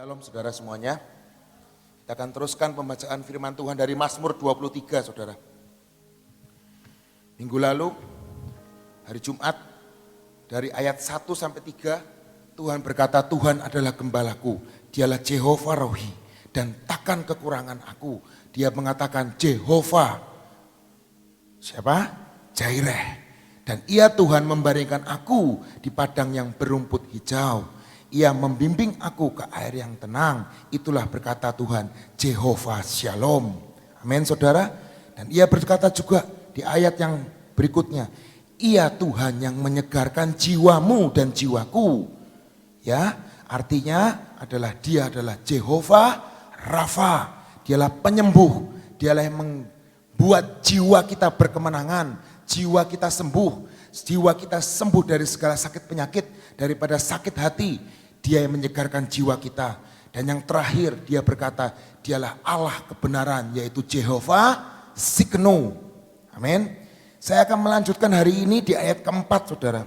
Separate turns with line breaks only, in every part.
Shalom saudara semuanya. Kita akan teruskan pembacaan firman Tuhan dari Mazmur 23 saudara. Minggu lalu, hari Jumat, dari ayat 1 sampai 3, Tuhan berkata, Tuhan adalah gembalaku, dialah Jehovah Rohi, dan takkan kekurangan aku. Dia mengatakan Jehovah, siapa? Jaireh. Dan ia Tuhan membaringkan aku di padang yang berumput hijau. Ia membimbing aku ke air yang tenang. Itulah berkata Tuhan, Jehovah Shalom. Amin saudara. Dan ia berkata juga di ayat yang berikutnya, ia Tuhan yang menyegarkan jiwamu dan jiwaku. Ya, artinya adalah dia adalah Jehovah Rafa. Dialah penyembuh. Dialah yang membuat jiwa kita berkemenangan, jiwa kita sembuh. Jiwa kita sembuh dari segala sakit penyakit, daripada sakit hati. Dia yang menyegarkan jiwa kita. Dan yang terakhir dia berkata, dialah Allah kebenaran, yaitu Jehovah Tsidkenu. Amin. Saya akan melanjutkan hari ini di ayat keempat saudara.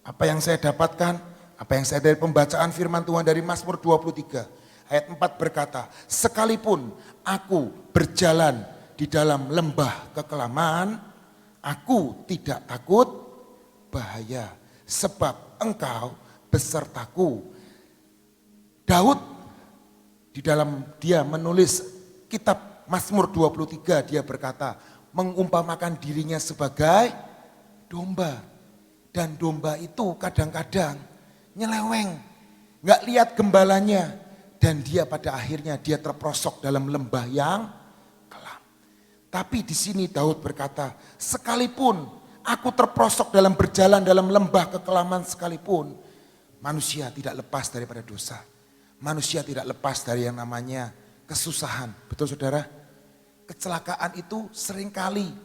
Apa yang saya dapatkan, apa yang saya dari pembacaan firman Tuhan dari Mazmur 23. Ayat 4 berkata, sekalipun aku berjalan di dalam lembah kekelaman, aku tidak takut bahaya, sebab engkau besertaku. Daud di dalam dia menulis kitab Mazmur 23, dia berkata, mengumpamakan dirinya sebagai domba. Dan domba itu kadang-kadang nyeleweng, gak lihat gembalanya. Dan dia pada akhirnya dia terperosok dalam lembah yang kelam. Tapi di sini Daud berkata, sekalipun aku terperosok dalam berjalan dalam lembah kekelaman sekalipun, manusia tidak lepas daripada dosa. Manusia tidak lepas dari yang namanya kesusahan. Betul saudara? Kecelakaan itu seringkali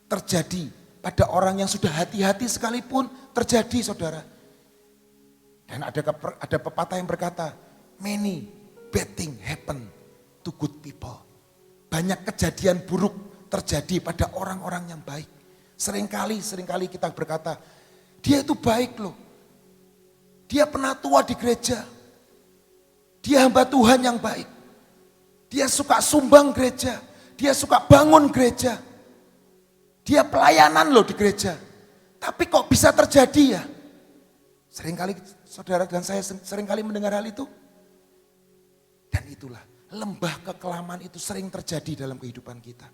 terjadi pada orang yang sudah hati-hati sekalipun terjadi saudara. Dan ada pepatah yang berkata, many bad things happen to good people. Banyak kejadian buruk terjadi pada orang-orang yang baik. Seringkali kita berkata, dia itu baik loh. Dia penatua di gereja. Dia hamba Tuhan yang baik. Dia suka sumbang gereja. Dia suka bangun gereja. Dia pelayanan loh di gereja. Tapi kok bisa terjadi ya? Seringkali saudara dan saya seringkali mendengar hal itu. Dan itulah, lembah kekelaman itu sering terjadi dalam kehidupan kita.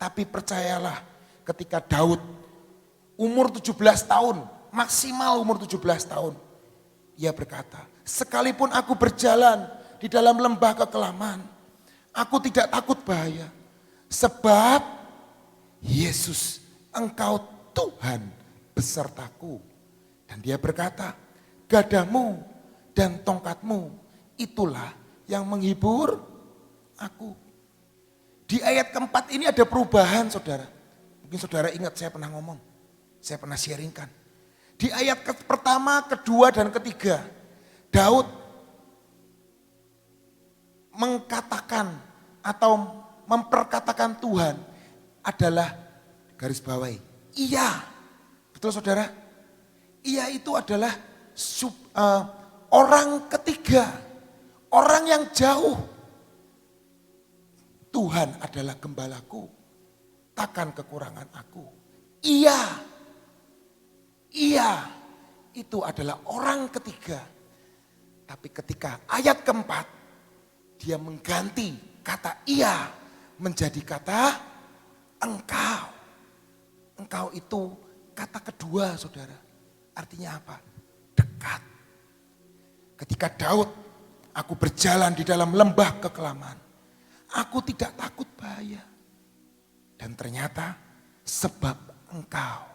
Tapi percayalah, ketika Daud umur 17 tahun, maksimal umur 17 tahun. Ia berkata, sekalipun aku berjalan di dalam lembah kekelaman, aku tidak takut bahaya. Sebab Yesus, engkau Tuhan besertaku. Dan dia berkata, gadamu dan tongkatmu itulah yang menghibur aku. Di ayat keempat ini ada perubahan saudara. Mungkin saudara ingat saya pernah ngomong, saya pernah sharingkan. Di ayat pertama, kedua, dan ketiga, Daud mengkatakan atau memperkatakan Tuhan adalah garis bawahi. Iya, betul saudara? Iya itu adalah orang ketiga, orang yang jauh. Tuhan adalah gembalaku, takkan kekurangan aku. Iya, itu adalah orang ketiga. Tapi ketika ayat keempat, dia mengganti kata iya menjadi kata engkau. Engkau itu kata kedua saudara. Artinya apa? Dekat. Ketika Daud, aku berjalan di dalam lembah kekelaman, aku tidak takut bahaya. Dan ternyata sebab engkau.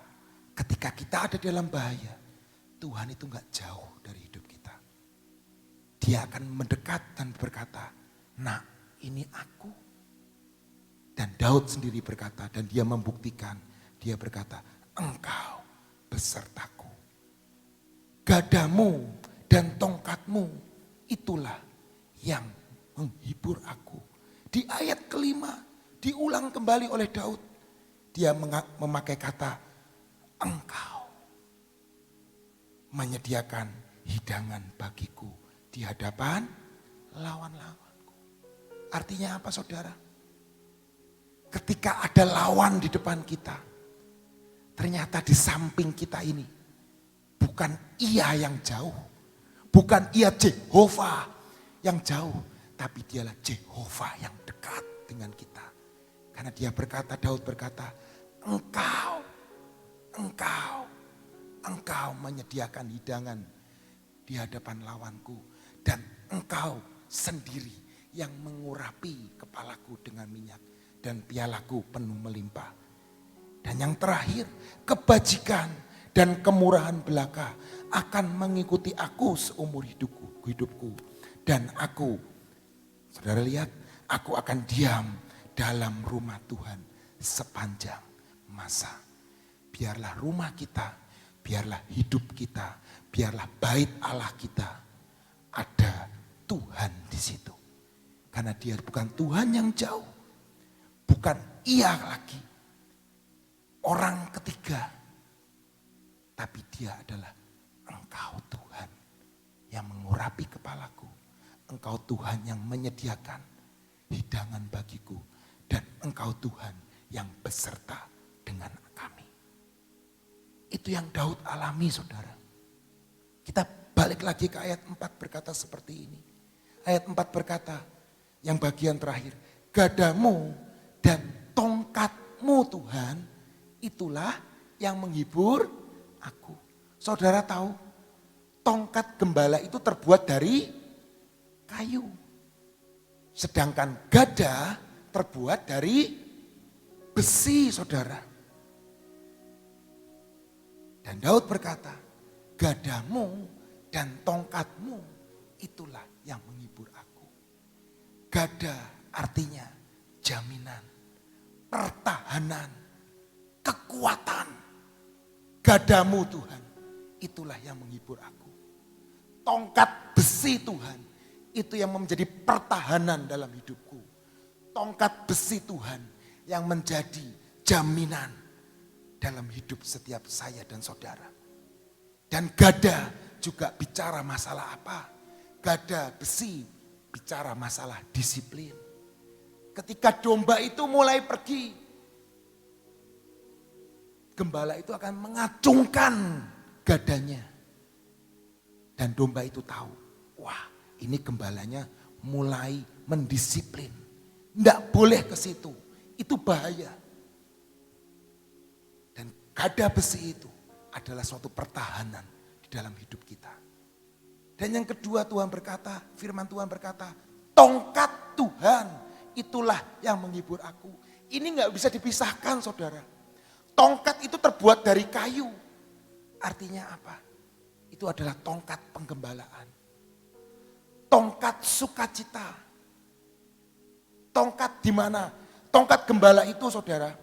Ketika kita ada dalam bahaya, Tuhan itu gak jauh dari hidup kita. Dia akan mendekat dan berkata, nah ini aku. Dan Daud sendiri berkata, dan dia membuktikan, dia berkata, engkau besertaku. Gadamu dan tongkatmu itulah yang menghibur aku. Di ayat kelima diulang kembali oleh Daud. Dia memakai kata engkau menyediakan hidangan bagiku di hadapan lawan-lawanku. Artinya apa saudara? Ketika ada lawan di depan kita, ternyata di samping kita ini bukan ia yang jauh, bukan ia Jehovah yang jauh, tapi dialah Jehovah yang dekat dengan kita. Karena dia berkata, Daud berkata, engkau menyediakan hidangan di hadapan lawanku, dan engkau sendiri yang mengurapi kepalaku dengan minyak, dan pialaku penuh melimpah. Dan yang terakhir, kebajikan dan kemurahan belaka akan mengikuti aku seumur hidupku. Dan aku, saudara lihat, aku akan diam dalam rumah Tuhan sepanjang masa. Biarlah rumah kita, biarlah hidup kita, biarlah bait Allah kita ada Tuhan di situ. Karena dia bukan Tuhan yang jauh, bukan ia lagi orang ketiga, tapi dia adalah engkau Tuhan yang mengurapi kepalaku. Engkau Tuhan yang menyediakan hidangan bagiku, dan engkau Tuhan yang beserta dengan kami. Itu yang Daud alami, saudara. Kita balik lagi ke ayat 4 berkata seperti ini. Ayat 4 berkata, yang bagian terakhir, gadamu dan tongkatmu Tuhan, itulah yang menghibur aku. Saudara tahu, tongkat gembala itu terbuat dari kayu. Sedangkan gada terbuat dari besi, saudara. Dan Daud berkata, gadamu dan tongkatmu itulah yang menghibur aku. Gada artinya jaminan, pertahanan, kekuatan. Gadamu Tuhan, itulah yang menghibur aku. Tongkat besi Tuhan, itu yang menjadi pertahanan dalam hidupku. Tongkat besi Tuhan yang menjadi jaminan dalam hidup setiap saya dan saudara. Dan gada juga bicara masalah apa? Gada besi bicara masalah disiplin. Ketika domba itu mulai pergi, gembala itu akan mengacungkan gadanya. Dan domba itu tahu, wah ini gembalanya mulai mendisiplin. Tidak boleh ke situ, itu bahaya. Dan gada besi itu adalah suatu pertahanan di dalam hidup kita. Dan yang kedua Tuhan berkata, firman Tuhan berkata, tongkat Tuhan itulah yang menghibur aku. Ini nggak bisa dipisahkan, saudara. Tongkat itu terbuat dari kayu. Artinya apa? Itu adalah tongkat penggembalaan. Tongkat sukacita. Tongkat di mana? Tongkat gembala itu, saudara,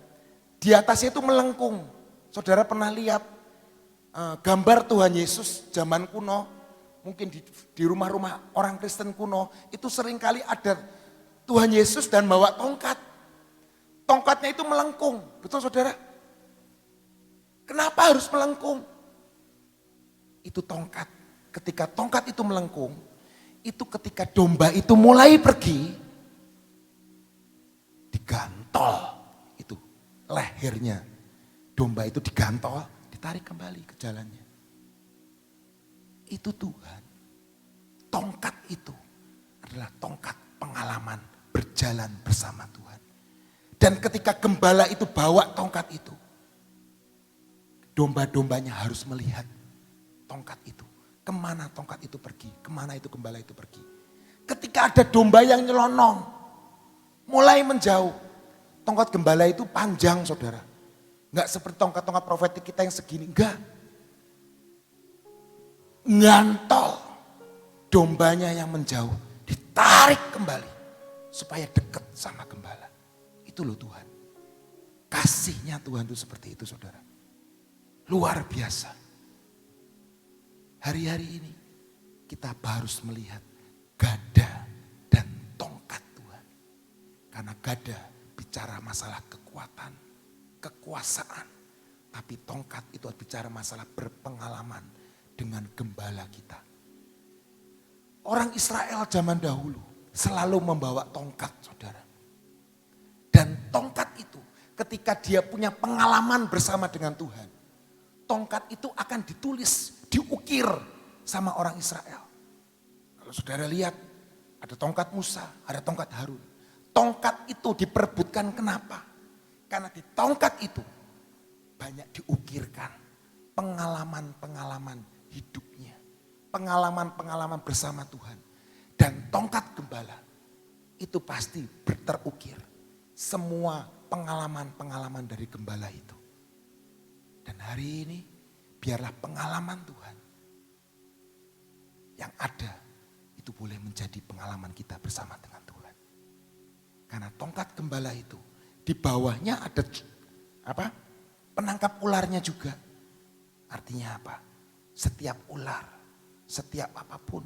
di atasnya itu melengkung. Saudara pernah lihat gambar Tuhan Yesus zaman kuno, mungkin di rumah-rumah orang Kristen kuno, itu seringkali ada Tuhan Yesus dan bawa tongkat. Tongkatnya itu melengkung, betul saudara? Kenapa harus melengkung? Itu tongkat. Ketika tongkat itu melengkung, itu ketika domba itu mulai pergi, digantol itu lehernya. Domba itu digantol, ditarik kembali ke jalannya. Itu Tuhan. Tongkat itu adalah tongkat pengalaman berjalan bersama Tuhan. Dan ketika gembala itu bawa tongkat itu, domba-dombanya harus melihat tongkat itu. Kemana tongkat itu pergi, kemana itu gembala itu pergi. Ketika ada domba yang nyelonong, mulai menjauh. Tongkat gembala itu panjang, saudara. Enggak seperti tongkat-tongkat profetik kita yang segini, enggak. Ngantol dombanya yang menjauh, ditarik kembali supaya dekat sama gembala. Itu loh Tuhan. Kasihnya Tuhan itu seperti itu, saudara. Luar biasa. Hari-hari ini kita harus melihat gada dan tongkat Tuhan. Karena gada bicara masalah kekuatan, kekuasaan. Tapi tongkat itu bicara masalah berpengalaman dengan gembala kita. Orang Israel zaman dahulu selalu membawa tongkat, saudara. Dan tongkat itu ketika dia punya pengalaman bersama dengan Tuhan, tongkat itu akan ditulis, diukir sama orang Israel. Kalau saudara lihat, ada tongkat Musa, ada tongkat Harun. Tongkat itu diperebutkan kenapa? Karena di tongkat itu banyak diukirkan pengalaman-pengalaman hidupnya. Pengalaman-pengalaman bersama Tuhan. Dan tongkat gembala itu pasti terukir. Semua pengalaman-pengalaman dari gembala itu. Dan hari ini biarlah pengalaman Tuhan yang ada itu boleh menjadi pengalaman kita bersama dengan Tuhan. Karena tongkat gembala itu di bawahnya ada apa? Penangkap ularnya juga. Artinya apa? Setiap ular, setiap apapun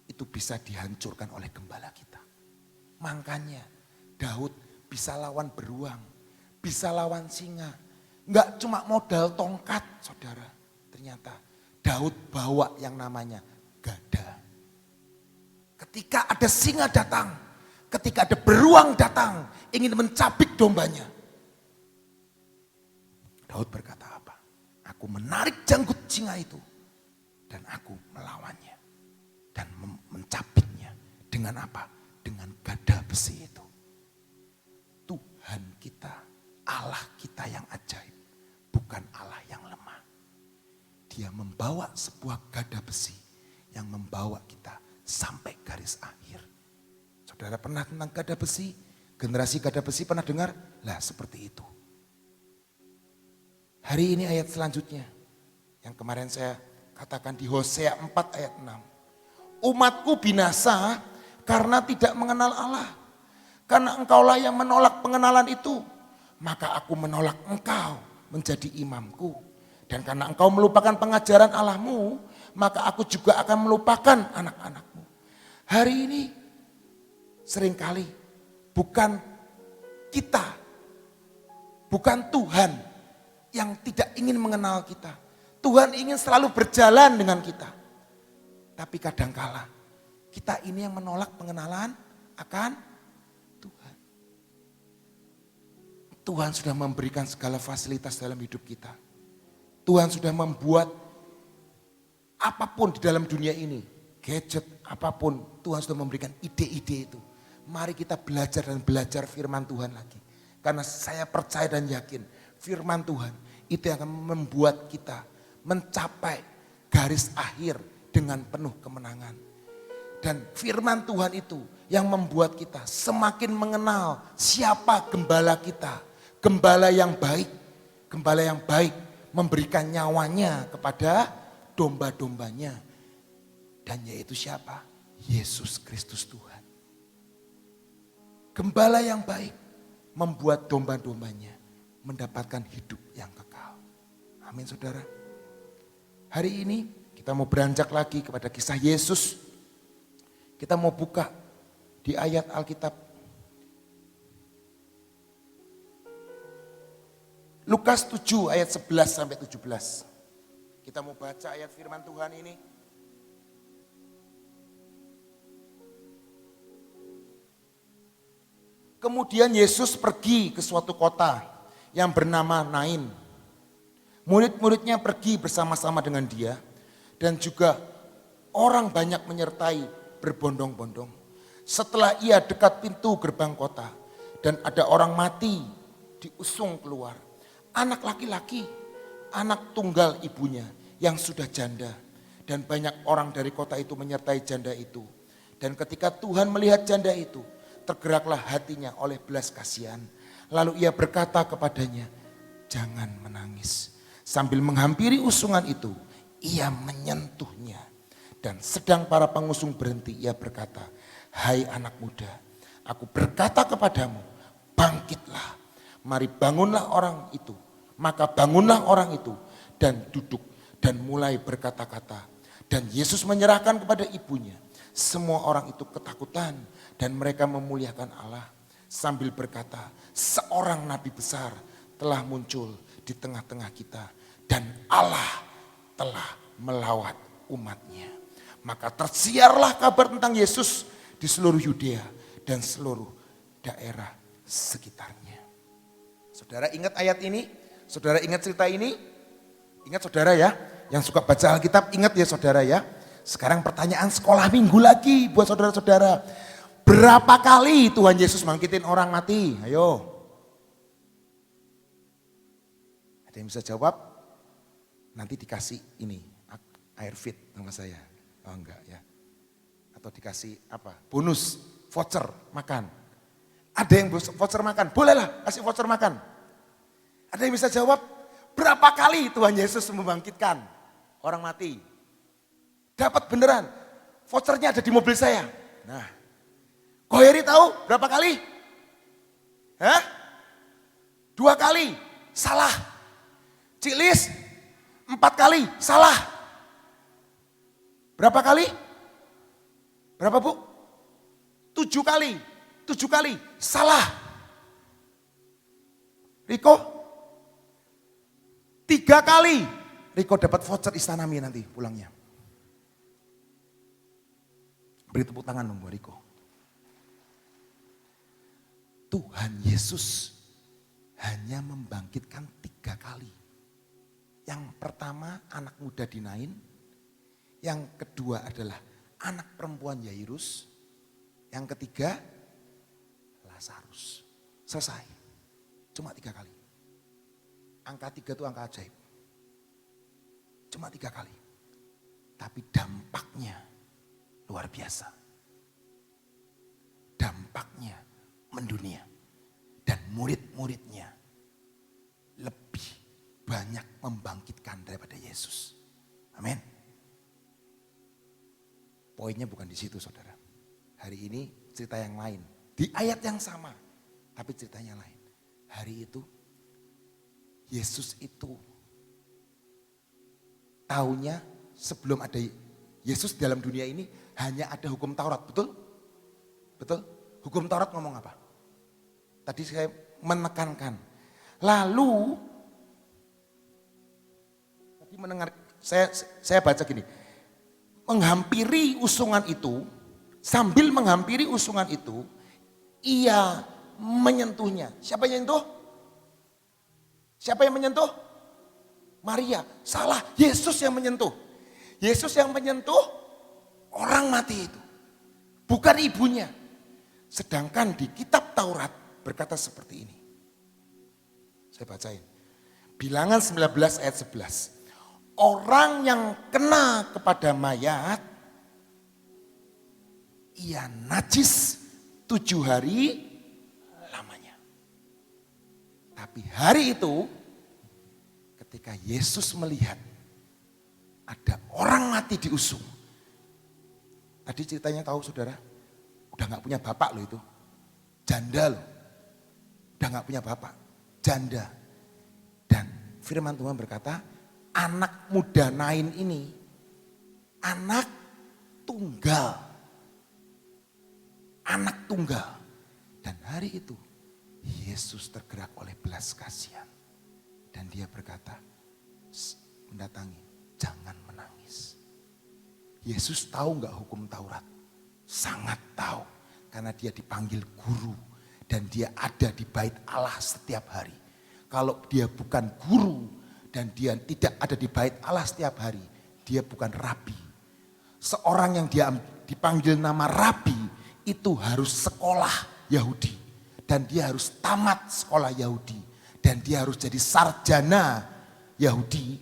itu bisa dihancurkan oleh gembala kita. Makanya Daud bisa lawan beruang, bisa lawan singa. Enggak cuma modal tongkat, saudara. Ternyata Daud bawa yang namanya gada. Ketika ada singa datang, ketika ada beruang datang, ingin mencabik dombanya. Daud berkata apa? Aku menarik janggut singa itu dan aku melawannya dan mencabiknya dengan apa? Dengan gada besi itu. Tuhan kita, Allah kita yang ajaib, bukan Allah yang lemah. Dia membawa sebuah gada besi yang membawa kita sampai garis akhir. Saudara pernah tentang gada besi? Generasi gada besi pernah dengar? Lah seperti itu. Hari ini ayat selanjutnya yang kemarin saya katakan di Hosea 4 ayat 6. Umatku binasa karena tidak mengenal Allah. Karena engkaulah yang menolak pengenalan itu, maka aku menolak engkau menjadi imamku. Dan karena engkau melupakan pengajaran Allahmu, maka aku juga akan melupakan anak-anakmu. Hari ini seringkali bukan kita, bukan Tuhan yang tidak ingin mengenal kita. Tuhan ingin selalu berjalan dengan kita. Tapi kadangkala kita ini yang menolak pengenalan akan Tuhan. Tuhan sudah memberikan segala fasilitas dalam hidup kita. Tuhan sudah membuat apapun di dalam dunia ini, gadget apapun, Tuhan sudah memberikan ide-ide itu. Mari kita belajar dan belajar firman Tuhan lagi. Karena saya percaya dan yakin firman Tuhan itu yang akan membuat kita mencapai garis akhir dengan penuh kemenangan. Dan firman Tuhan itu yang membuat kita semakin mengenal siapa gembala kita. Gembala yang baik, gembala yang baik memberikan nyawanya kepada domba-dombanya. Dan yaitu siapa? Yesus Kristus Tuhan. Gembala yang baik membuat domba-dombanya mendapatkan hidup yang kekal. Amin saudara. Hari ini kita mau beranjak lagi kepada kisah Yesus. Kita mau buka di ayat Alkitab. Lukas 7 ayat 11 sampai 17. Kita mau baca ayat firman Tuhan ini. Kemudian Yesus pergi ke suatu kota yang bernama Nain. Murid-muridnya pergi bersama-sama dengan dia. Dan juga orang banyak menyertai berbondong-bondong. Setelah ia dekat pintu gerbang kota dan ada orang mati diusung keluar. Anak laki-laki, anak tunggal ibunya yang sudah janda. Dan banyak orang dari kota itu menyertai janda itu. Dan ketika Tuhan melihat janda itu, tergeraklah hatinya oleh belas kasihan. Lalu ia berkata kepadanya, jangan menangis. Sambil menghampiri usungan itu, ia menyentuhnya. Dan sedang para pengusung berhenti, ia berkata, hai anak muda, aku berkata kepadamu, bangkitlah. Mari bangunlah orang itu. Maka bangunlah orang itu dan duduk dan mulai berkata-kata. Dan Yesus menyerahkan kepada ibunya. Semua orang itu ketakutan dan mereka memuliakan Allah. Sambil berkata, seorang nabi besar telah muncul di tengah-tengah kita. Dan Allah telah melawat umatnya. Maka tersiarlah kabar tentang Yesus di seluruh Yudea dan seluruh daerah sekitarnya. Saudara ingat ayat ini? Saudara ingat cerita ini? Ingat saudara ya, yang suka baca Alkitab ingat ya saudara ya. Sekarang pertanyaan sekolah minggu lagi buat saudara-saudara. Berapa kali Tuhan Yesus bangkitin orang mati? Ayo. Ada yang bisa jawab? Nanti dikasih ini, air fit sama saya. Oh enggak ya. Atau dikasih apa? Bonus, voucher makan. Ada yang voucher makan? Bolehlah kasih voucher makan. Ada yang bisa jawab? Berapa kali Tuhan Yesus membangkitkan orang mati? Dapat beneran. Vouchernya ada di mobil saya. Nah, Koyeri tahu berapa kali? Hah? 2 kali? Salah. Ciklis 4 kali? Salah. Berapa kali? Berapa Bu? 7 kali. 7 kali? Salah. Riko? 3 kali. Riko dapat voucher Istana Mie nanti pulangnya. Beri tepuk tangan dong buat Riko. Tuhan Yesus hanya membangkitkan 3 kali. Yang pertama anak muda di Nain. Yang kedua adalah anak perempuan Yairus. Yang ketiga Lazarus. Selesai. Cuma 3 kali. Angka 3 itu angka ajaib. Cuma 3 kali. Tapi dampaknya luar biasa. Dampaknya mendunia. Dan murid-muridnya lebih banyak membangkitkan daripada Yesus. Amin. Poinnya bukan di situ saudara. Hari ini cerita yang lain. Di ayat yang sama. Tapi ceritanya lain. Hari itu Yesus itu taunya sebelum ada Yesus dalam dunia ini hanya ada hukum Taurat, betul? Betul? Hukum Taurat ngomong apa? Tadi saya menekankan. Lalu tadi mendengar saya baca gini. Menghampiri usungan itu, sambil menghampiri usungan itu, ia menyentuhnya. Siapa yang menyentuh? Siapa yang menyentuh? Maria. Salah, Yesus yang menyentuh. Yesus yang menyentuh orang mati itu. Bukan ibunya. Sedangkan di kitab Taurat berkata seperti ini. Saya bacain. Bilangan 19 ayat 11. Orang yang kena kepada mayat, ia najis 7 hari lamanya. Tapi hari itu ketika Yesus melihat ada orang mati diusung. Tadi ceritanya tahu saudara, udah gak punya bapak loh itu. Janda loh, udah gak punya bapak, janda. Dan firman Tuhan berkata, anak muda Nain ini, anak tunggal. Anak tunggal. Dan hari itu Yesus tergerak oleh belas kasihan. Dan dia berkata, mendatangi, jangan menangis. Yesus tahu gak hukum Taurat? Sangat tahu. Karena dia dipanggil guru. Dan dia ada di bait Allah setiap hari. Kalau dia bukan guru dan dia tidak ada di bait Allah setiap hari, dia bukan rabi. Seorang yang dia dipanggil nama rabi itu harus sekolah Yahudi. Dan dia harus tamat sekolah Yahudi. Dan dia harus jadi sarjana Yahudi.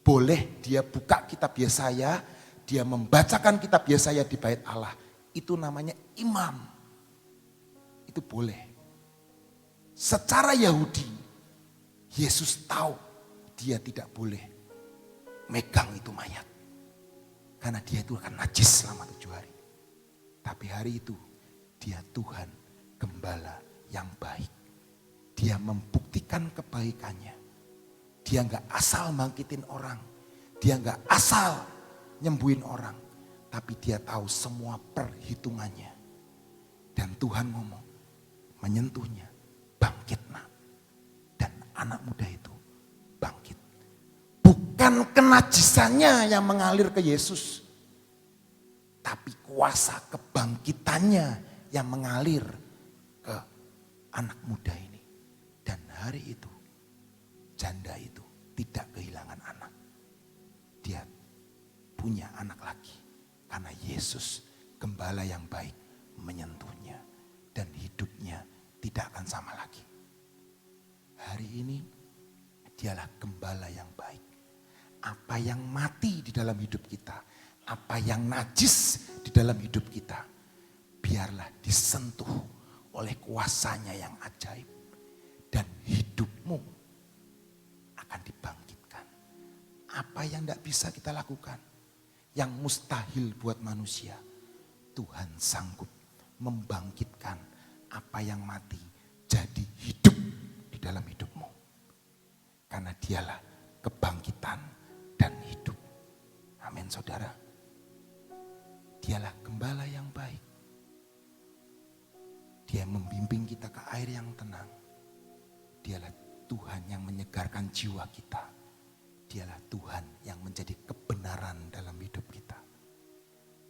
Boleh dia buka kitab Yesaya, dia membacakan kitab Yesaya di bait Allah. Itu namanya imam. Itu boleh. Secara Yahudi, Yesus tahu dia tidak boleh megang itu mayat. Karena dia itu akan najis selama 7 hari. Tapi hari itu dia Tuhan gembala yang baik. Dia membuktikan kebaikannya. Dia gak asal bangkitin orang. Dia gak asal nyembuhin orang. Tapi dia tahu semua perhitungannya. Dan Tuhan ngomong, menyentuhnya, bangkit nak. Dan anak muda itu bangkit. Bukan kenajisannya yang mengalir ke Yesus. kuasa kebangkitannya yang mengalir ke anak muda ini. Dan hari itu janda itu tidak kehilangan anak. Dia punya anak lagi. Karena Yesus gembala yang baik menyentuhnya. Dan hidupnya tidak akan sama lagi. Hari ini dialah gembala yang baik. Apa yang mati di dalam hidup kita, apa yang najis di dalam hidup kita, biarlah disentuh oleh kuasanya yang ajaib. Dan hidupmu akan dibangkitkan. Apa yang tidak bisa kita lakukan, yang mustahil buat manusia, Tuhan sanggup membangkitkan apa yang mati jadi hidup di dalam hidupmu. Karena dialah kebangkitan dan hidup. Amin saudara. Dialah gembala yang baik. Dia membimbing kita ke air yang tenang. Dialah Tuhan yang menyegarkan jiwa kita. Dialah Tuhan yang menjadi kebenaran dalam hidup kita.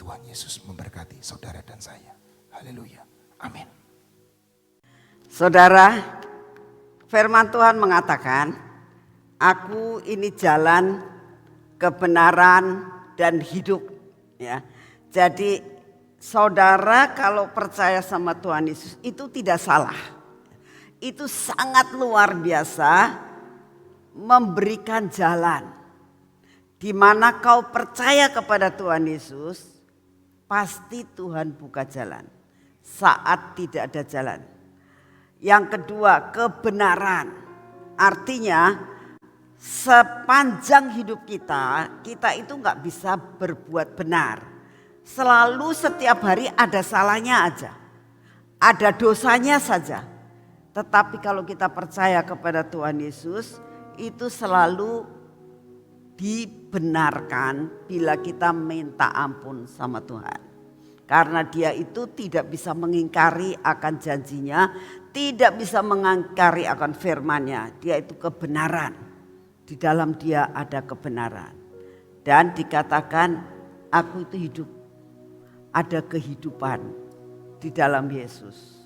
Tuhan Yesus memberkati saudara dan saya. Haleluya. Amin.
Saudara, firman Tuhan mengatakan, aku ini jalan, kebenaran, dan hidup. Ya, jadi saudara kalau percaya sama Tuhan Yesus itu tidak salah. Itu sangat luar biasa memberikan jalan. Di mana kau percaya kepada Tuhan Yesus, pasti Tuhan buka jalan saat tidak ada jalan. Yang kedua, kebenaran. Artinya sepanjang hidup kita itu nggak bisa berbuat benar. Selalu setiap hari ada salahnya aja. Ada dosanya saja. Tetapi kalau kita percaya kepada Tuhan Yesus, itu selalu dibenarkan bila kita minta ampun sama Tuhan. Karena dia itu tidak bisa mengingkari akan janjinya, tidak bisa mengingkari akan firman-Nya. Dia itu kebenaran. Di dalam dia ada kebenaran. Dan dikatakan aku itu hidup. Ada kehidupan di dalam Yesus.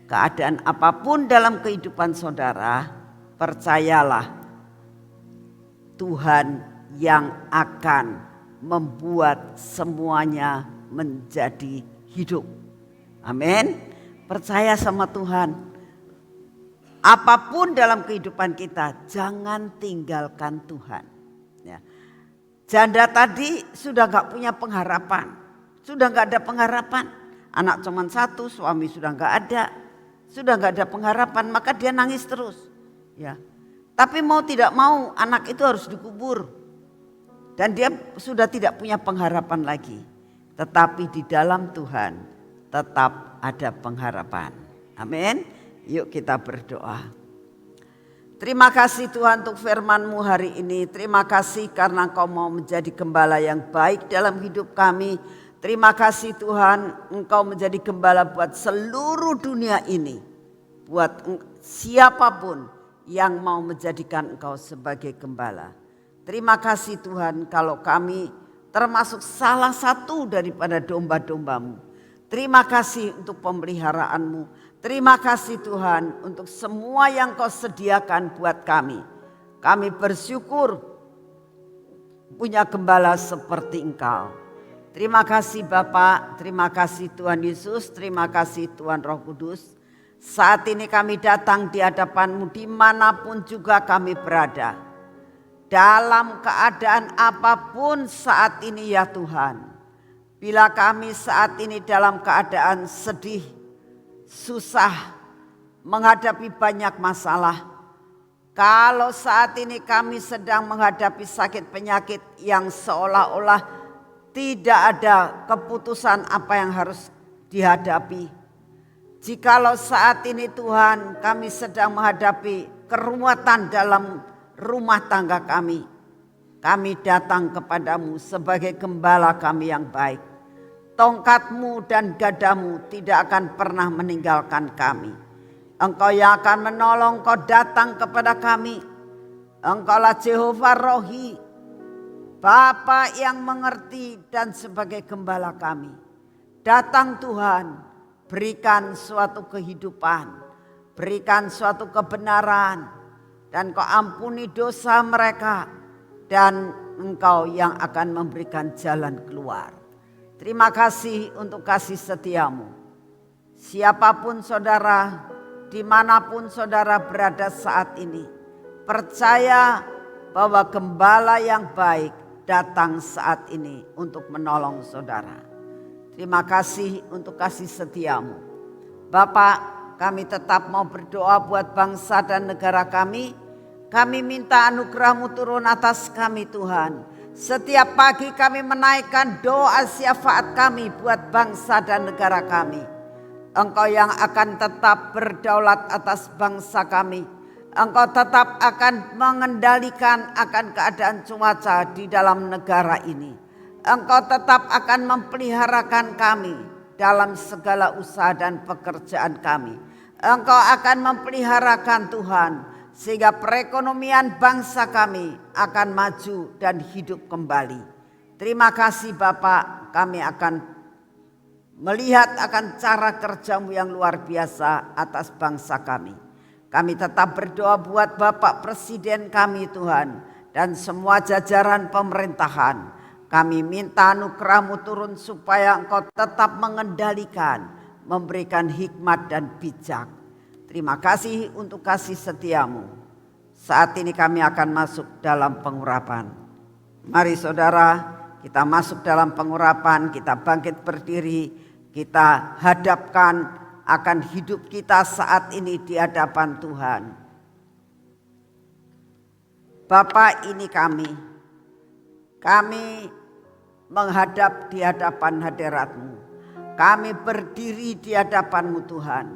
Keadaan apapun dalam kehidupan saudara, percayalah Tuhan yang akan membuat semuanya menjadi hidup. Amin. Percaya sama Tuhan. Apapun dalam kehidupan kita, jangan tinggalkan Tuhan. Ya. Janda tadi sudah gak punya pengharapan. Sudah gak ada pengharapan. Anak cuma satu, suami sudah gak ada. Sudah gak ada pengharapan, maka dia nangis terus. Ya. Tapi mau tidak mau anak itu harus dikubur. Dan dia sudah tidak punya pengharapan lagi. Tetapi di dalam Tuhan tetap ada pengharapan. Amin. Yuk kita berdoa. Terima kasih Tuhan untuk firman-Mu hari ini. Terima kasih karena Engkau mau menjadi gembala yang baik dalam hidup kami. Terima kasih Tuhan, Engkau menjadi gembala buat seluruh dunia ini. Buat siapapun yang mau menjadikan Engkau sebagai gembala. Terima kasih Tuhan kalau kami termasuk salah satu daripada domba-domba-Mu. Terima kasih untuk pemeliharaanmu. Terima kasih Tuhan untuk semua yang Kau sediakan buat kami. Kami bersyukur punya gembala seperti Engkau. Terima kasih Bapa, terima kasih Tuhan Yesus, terima kasih Tuhan Roh Kudus. Saat ini kami datang di hadapan-Mu dimanapun juga kami berada. Dalam keadaan apapun saat ini ya Tuhan. Bila kami saat ini dalam keadaan sedih, susah, menghadapi banyak masalah. Kalau saat ini kami sedang menghadapi sakit penyakit yang seolah-olah tidak ada keputusan apa yang harus dihadapi. Jikalau saat ini Tuhan kami sedang menghadapi keruwetan dalam rumah tangga kami. Kami datang kepadamu sebagai gembala kami yang baik. Tongkat-Mu dan gadamu tidak akan pernah meninggalkan kami. Engkau yang akan menolong, Engkau datang kepada kami. Engkaulah Jehovah Rohi, Bapa yang mengerti dan sebagai gembala kami. Datang Tuhan, berikan suatu kehidupan, berikan suatu kebenaran, dan Kau ampuni dosa mereka, dan Engkau yang akan memberikan jalan keluar. Terima kasih untuk kasih setiamu. Siapapun saudara, dimanapun saudara berada saat ini, percaya bahwa gembala yang baik datang saat ini untuk menolong saudara. Terima kasih untuk kasih setiamu. Bapak, kami tetap mau berdoa buat bangsa dan negara kami. Kami minta anugerah-Mu turun atas kami Tuhan. Setiap pagi kami menaikkan doa syafaat kami buat bangsa dan negara kami. Engkau yang akan tetap berdaulat atas bangsa kami. Engkau tetap akan mengendalikan akan keadaan cuaca di dalam negara ini. Engkau tetap akan memeliharakan kami dalam segala usaha dan pekerjaan kami. Engkau akan memeliharakan Tuhan, sehingga perekonomian bangsa kami akan maju dan hidup kembali. Terima kasih Bapak, kami akan melihat akan cara kerja-Mu yang luar biasa atas bangsa kami. Kami tetap berdoa buat Bapak Presiden kami Tuhan, dan semua jajaran pemerintahan. Kami minta anugerah-Mu turun supaya Engkau tetap mengendalikan, memberikan hikmat dan bijak. Terima kasih untuk kasih setiamu. Saat ini kami akan masuk dalam pengurapan. Mari saudara, kita masuk dalam pengurapan, kita bangkit berdiri, kita hadapkan akan hidup kita saat ini di hadapan Tuhan. Bapa, ini kami menghadap di hadapan hadirat-Mu. Kami berdiri di hadapan-Mu Tuhan.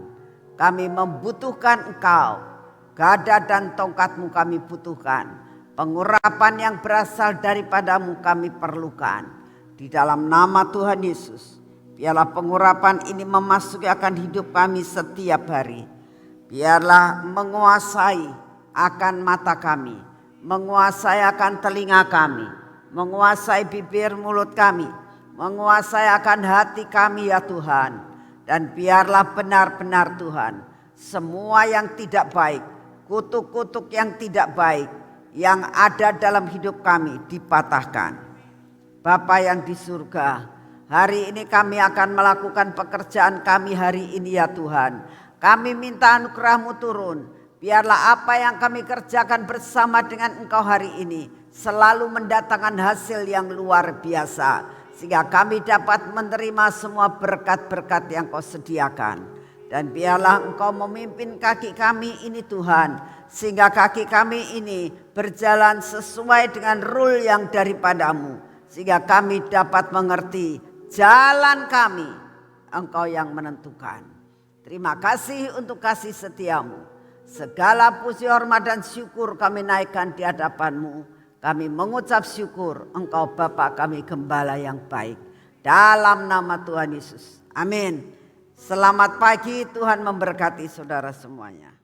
Kami membutuhkan Engkau. Gada dan tongkat-Mu kami butuhkan. Pengurapan yang berasal daripada-Mu kami perlukan. Di dalam nama Tuhan Yesus, biarlah pengurapan ini memasuki akan hidup kami setiap hari. Biarlah menguasai akan mata kami, menguasai akan telinga kami, menguasai bibir mulut kami, menguasai akan hati kami ya Tuhan. Dan biarlah benar-benar Tuhan, semua yang tidak baik, kutuk-kutuk yang tidak baik yang ada dalam hidup kami dipatahkan. Bapa yang di surga, hari ini kami akan melakukan pekerjaan kami hari ini ya Tuhan. Kami minta anugerah-Mu turun. Biarlah apa yang kami kerjakan bersama dengan Engkau hari ini selalu mendatangkan hasil yang luar biasa, sehingga kami dapat menerima semua berkat-berkat yang Kau sediakan. Dan biarlah Engkau memimpin kaki kami ini Tuhan, sehingga kaki kami ini berjalan sesuai dengan rule yang daripada-Mu, sehingga kami dapat mengerti jalan kami Engkau yang menentukan. Terima kasih untuk kasih setiamu. Segala puji, hormat dan syukur kami naikkan di hadapan-Mu. Kami mengucap syukur, Engkau Bapa kami gembala yang baik. Dalam nama Tuhan Yesus. Amin. Selamat pagi, Tuhan memberkati saudara semuanya.